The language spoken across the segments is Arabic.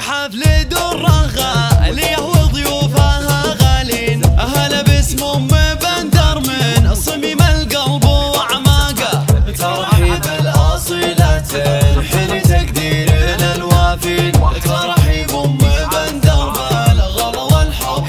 حفل درة غالية وضيوفها غالين، هلا باسم ام بندر من صميم القلب واعماقه، ترحيب الاصيلات الحلي تقدير للوافين، ترحيب ام بندر بالغلا والحب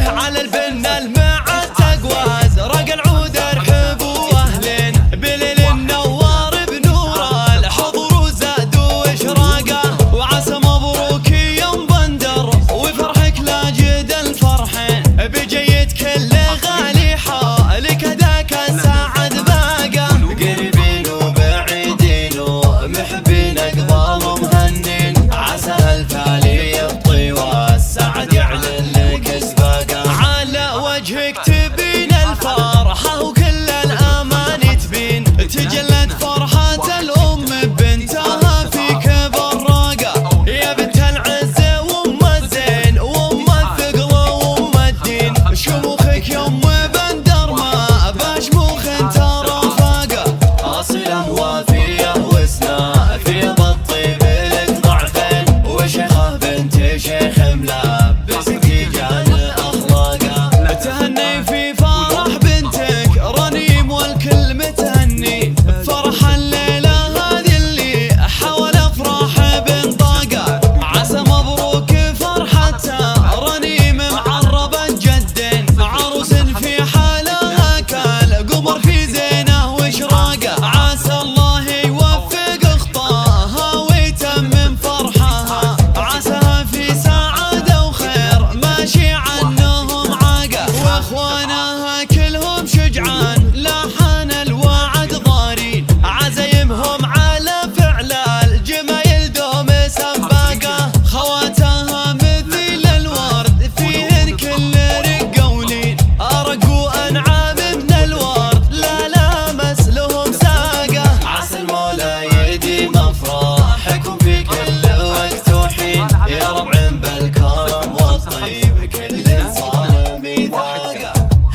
على البنه المع التقواز، رق العود ارحبوا واهلين بليل النوار بنور الحضور وزاد واشراقه، وعسى مبروك يوم بندر وفرحك لا جد الفرحين، بجيت كل غالي حالك هداك السعد باقه، قريبين وبعيدين ومحبين اقبال ومهنين، عسى الفالي يبطي والسعد يعلن لك اسباقه، على وجهك تبين الفرحه وكل الاماني تبين، تجلت فرحه الام ببنتها فيك براقه، يا بنت العز وام الزين وام الثقل وام الدين، شموخك يوم بندر ما بشموخ ترى فاقه، اصيله وافيه وسنا في بالطيب لك ضعفين، وشيخه بنت شيخ ملبس تيجان اخلاقه، تهني في فرح بنتك رنيم والكل متهني، فرح الليله هذه اللي حول افراح بنطاقه، عسى مبروك فرحتها رنيم معربه جد، عروس في حالها كالقمر في زينه واشراقه، عسى الله يوفق اخطاها ويتمم فرحها، عساها في سعاده وخير ماشي عنهم عاقه، واخوانها كلهم شجعان لاحان الوعد ضارين، عزايمهم على فعل الجمايل دوم سباقه، خواتها مثل الورد فيهن كل رقولين، ارقوا انعام من الورد لا لامس لهم ساقه، عسى المولى يديم افراحكم في كل وقت وحين، يا ربع بالكرم والطيب كل صار ميثاقه،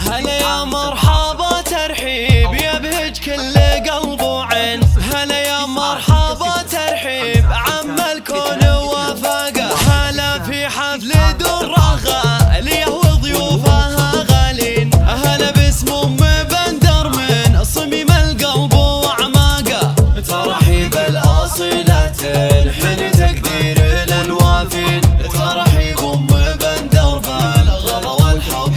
هلا يا مرحبا ترحيب يبهج كل قلب وعين، هلا يا مرحبا ترحيب عم الكون وفاقه، هلا في حفل درة غالية وضيوفها غالين، هلا باسم ام بندر من صميم القلب واعماقه، ترحيب الاصيلات الحلي تقدير للوافين، ترحيب ام بندر بالغلا والحب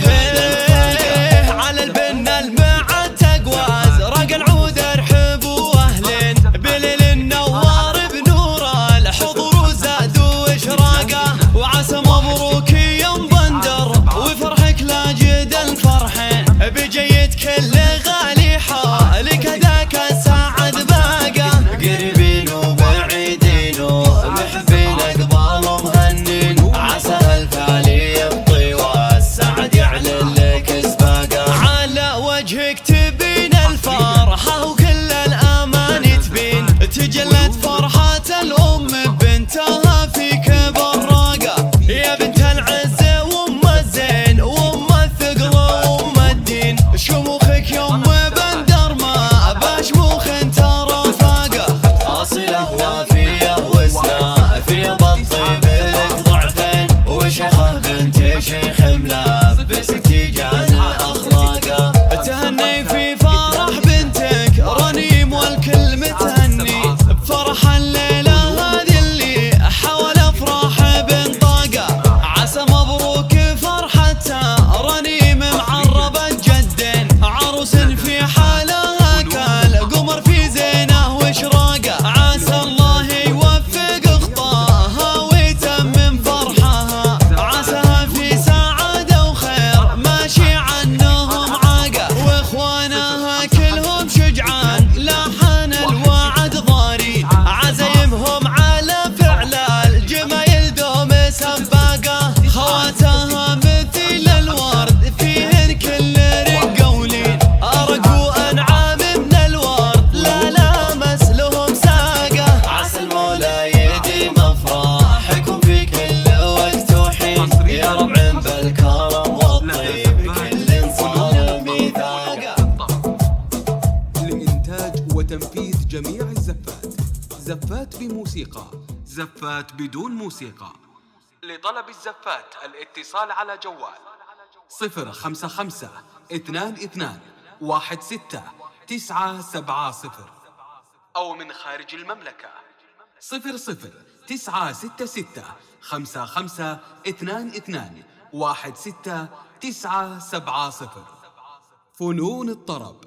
على البنه المع التقواز، رق العود ارحبوا واهلين بليل النوار بنور الحضور وزاد واشراقه، وعسى مبروك يوم بندر وفرحك لا جد الفرحين، بجيت كل غالي حالك هداك السعد باقه، قريبين وبعيدين ومحبين اقبال ومهنين، عسى الفالي يبطي والسعد يعلن لك اسباقه، على وجهك تبين الفرحه وكل الاماني تبين، تجلت فرحه الام ببنتها فيك براقه، يا بنت العز وام الزين وام الثقل وام الدين، شموخك يوم بندر ما بشموخ ترى فاقه، اصيله وافيه وسنا في بالطيب لك ضعفين، وشيخه بنت شيخ ملبس تيجان اخلاقه، تهني في فرح بنتك رنيم والكل متهني، بفرح الليله هذه اللي حول افراح بنطاقه، عسى مبروك فرحتها رنيم معربه جد، عروس في حالها كالقمر في زينه واشراقه، عسى الله يوفق اخطاها ويتمم فرحها، عساها في سعاده وخير ماشي عنهم عاقه، واخوانها كلهم شجعان لاحان الوعد ضارين، عزايمهم على فعل الجمايل دوم سباقه، خواتها مثل الورد فيهن كل رقولين، ارقوا انعام من الورد لا لامس لهم ساقه، عسى المولى يديم افراحكم في كل وقت وحين، يا ربع بالكرم والطيب كل صار ميثاقه. لإنتاج وتنفيذ جميع الزفات، زفات بموسيقى زفات بدون موسيقى. لطلب الزفات الاتصال على جوال 055-22-16-970 أو من خارج المملكة 00-966-55-22-16-970. فنون الطرب،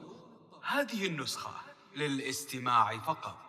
هذه النسخة للاستماع فقط.